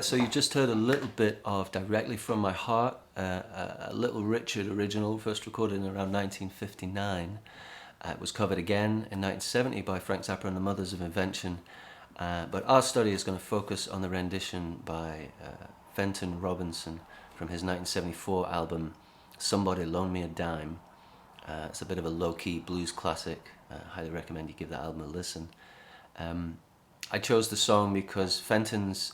so you just heard a little bit of Directly From My Heart, a Little Richard original, first recorded in around 1959. It was covered again in 1970 by Frank Zappa and the Mothers of Invention, but our study is going to focus on the rendition by Fenton Robinson from his 1974 album Somebody Loan Me a Dime. It's a bit of a low-key blues classic. Highly recommend you give that album a listen. I chose the song because Fenton's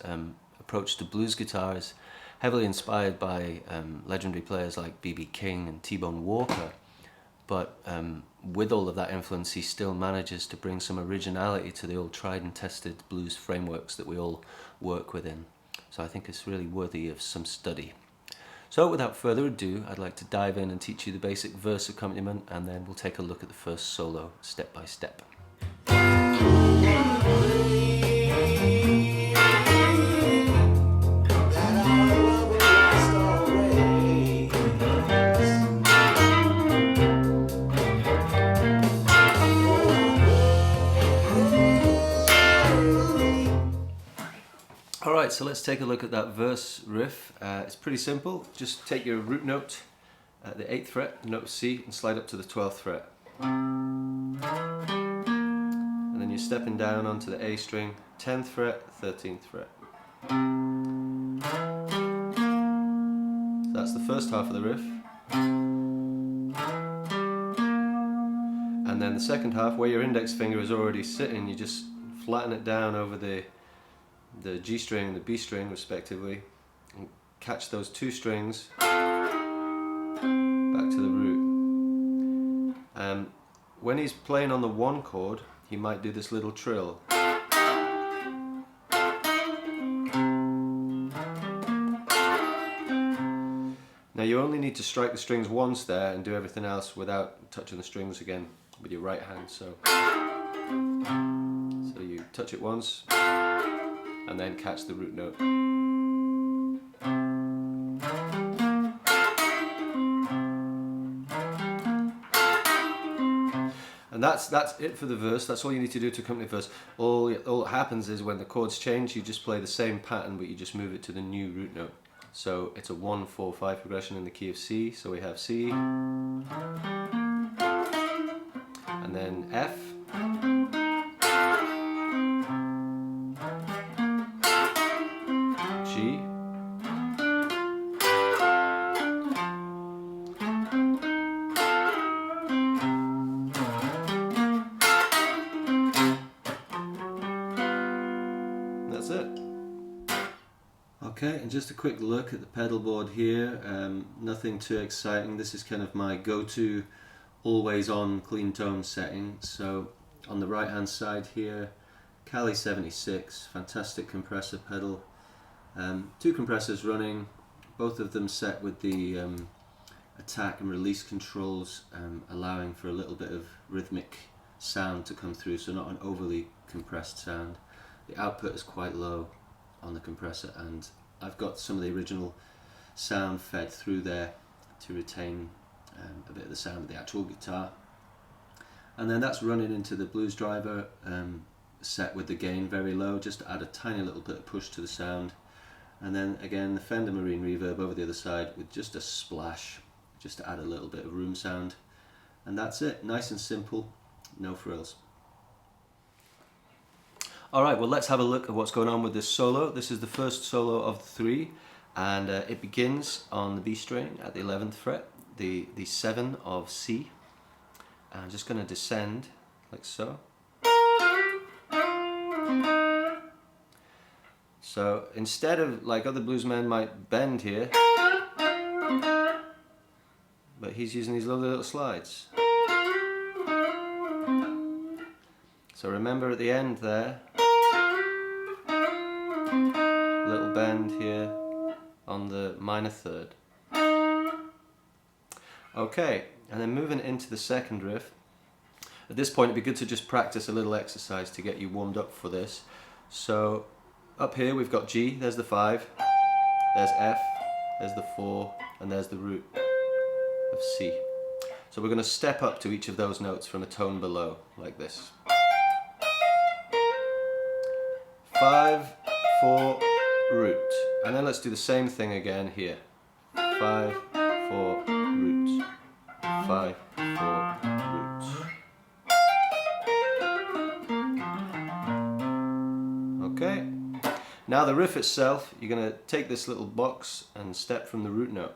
approach to blues guitar is heavily inspired by legendary players like B.B. King and T-Bone Walker, but with all of that influence he still manages to bring some originality to the old tried and tested blues frameworks that we all work within. So I think it's really worthy of some study. So without further ado, I'd like to dive in and teach you the basic verse accompaniment, and then we'll take a look at the first solo step by step. Alright, so let's take a look at that verse riff. It's pretty simple. Just take your root note at the 8th fret, note C, and slide up to the 12th fret. And then you're stepping down onto the A string, 10th fret, 13th fret. So that's the first half of the riff. And then the second half, where your index finger is already sitting, you just flatten it down over the G string and the B string respectively, and catch those two strings back to the root. When he's playing on the 1 chord, he might do this little trill. Now you only need to strike the strings once there and do everything else without touching the strings again with your right hand. So you touch it once and then catch the root note. And that's it for the verse. That's all you need to do to accompany the verse. All that happens is when the chords change, you just play the same pattern, but you just move it to the new root note. So it's a 1-4-5 progression in the key of C. So we have C, and then F, G, that's it. Okay, and just a quick look at the pedal board here. Nothing too exciting. This is kind of my go-to always on clean tone setting. So on the right hand side here, Cali 76, fantastic compressor pedal. 2 compressors running, both of them set with the attack and release controls, allowing for a little bit of rhythmic sound to come through, so not an overly compressed sound. The output is quite low on the compressor, and I've got some of the original sound fed through there to retain a bit of the sound of the actual guitar. And then that's running into the blues driver, set with the gain very low, just to add a tiny little bit of push to the sound. And then again the Fender Marine reverb over the other side with just a splash, just to add a little bit of room sound. And that's it, nice and simple, no frills. Alright, well let's have a look at what's going on with this solo. This is the first solo of the 3, and it begins on the B string at the 11th fret, the 7 of C. I'm just going to descend like so. So instead of, like other bluesmen might bend here, but he's using these lovely little slides. So remember at the end there, little bend here on the minor 3rd. Okay, and then moving into the second riff. At this point it'd be good to just practice a little exercise to get you warmed up for this. So up here we've got G, there's the 5, there's F, there's the 4, and there's the root of C. So we're going to step up to each of those notes from a tone below, like this. 5, 4, root. And then let's do the same thing again here. 5, 4, root. 5, 4, root. Okay. Now the riff itself, you're going to take this little box and step from the root note.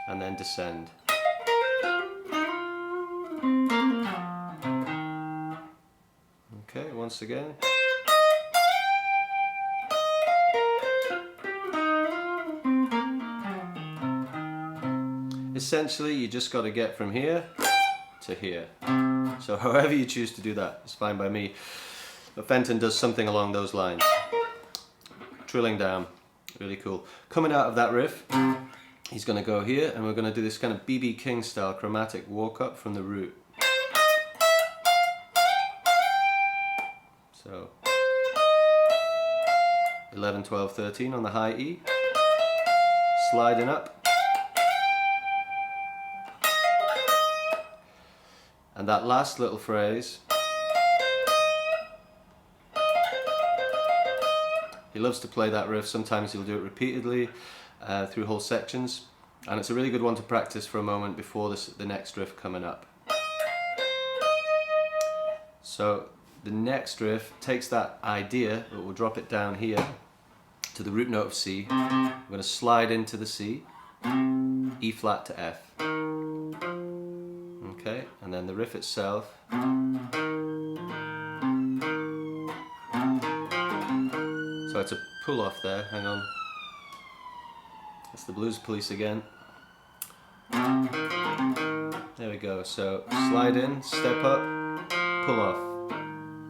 And then descend. Okay, once again. Essentially, you just got to get from here to here. So however you choose to do that, it's fine by me. But Fenton does something along those lines. Trilling down, really cool. Coming out of that riff, he's going to go here, and we're going to do this kind of B.B. King style chromatic walk up from the root. So 11, 12, 13 on the high E, sliding up. And that last little phrase, he loves to play that riff. Sometimes he'll do it repeatedly through whole sections, and it's a really good one to practice for a moment before the next riff coming up. So the next riff takes that idea, but we'll drop it down here to the root note of C. We're going to slide into the C, E flat to F. Okay, and then the riff itself. So it's a pull off there, hang on. It's the Blues Police again. There we go, so slide in, step up, pull off,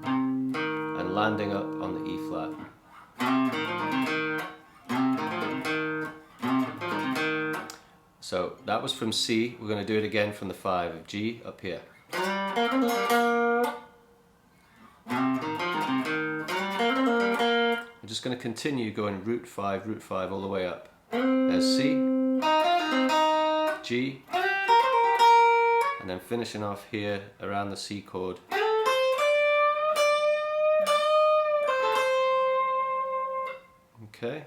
and landing up on the E flat. So that was from C. We're going to do it again from the 5 of G up here. We're just going to continue going root 5 all the way up. There's C, G, and then finishing off here around the C chord. Okay.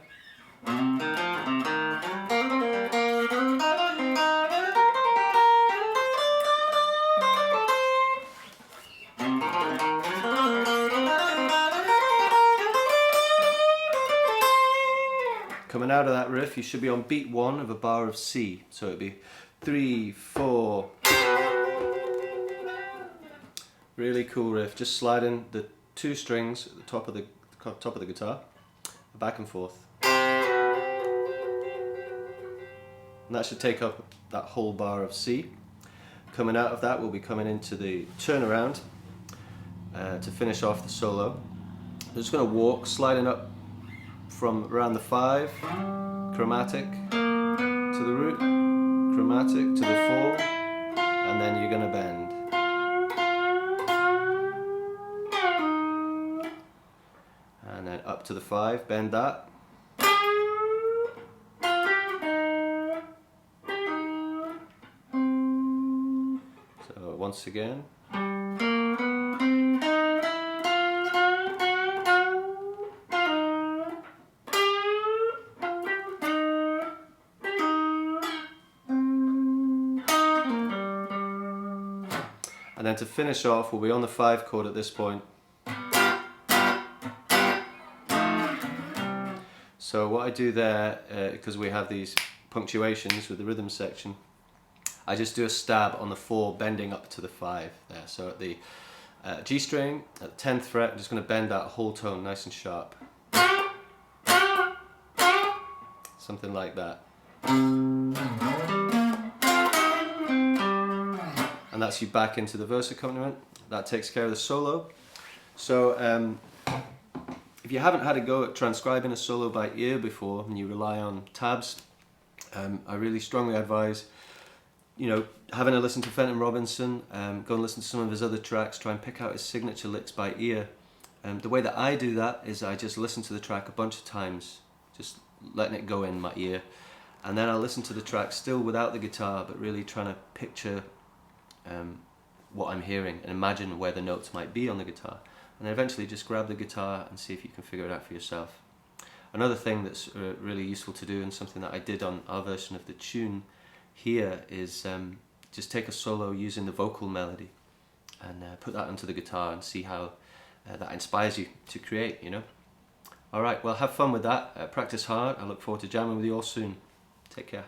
Coming out of that riff, you should be on beat 1 of a bar of C. So it'd be 3, 4. Really cool riff. Just sliding the 2 strings at the top of the guitar, back and forth. And that should take up that whole bar of C. Coming out of that, we'll be coming into the turnaround to finish off the solo. I'm just going to walk, sliding up from around the 5, chromatic to the root, chromatic to the 4, and then you're going to bend. And then up to the 5, bend that. So once again. And then to finish off, we'll be on the 5 chord at this point. So what I do there, because we have these punctuations with the rhythm section, I just do a stab on the 4, bending up to the 5 there. So at the G string, at the 10th fret, I'm just going to bend that whole tone nice and sharp. Something like that. And that's you back into the verse accompaniment. That takes care of the solo. So if you haven't had a go at transcribing a solo by ear before and you rely on tabs, I really strongly advise, you know, having a listen to Fenton Robinson, go and listen to some of his other tracks, try and pick out his signature licks by ear. The way that I do that is I just listen to the track a bunch of times, just letting it go in my ear, and then I'll listen to the track still without the guitar, but really trying to picture what I'm hearing and imagine where the notes might be on the guitar. and then eventually just grab the guitar and see if you can figure it out for yourself. Another thing that's really useful to do, and something that I did on our version of the tune here, is just take a solo using the vocal melody and put that onto the guitar and see how that inspires you to create, you know. Alright, well, have fun with that, practice hard. I look forward to jamming with you all soon. Take care.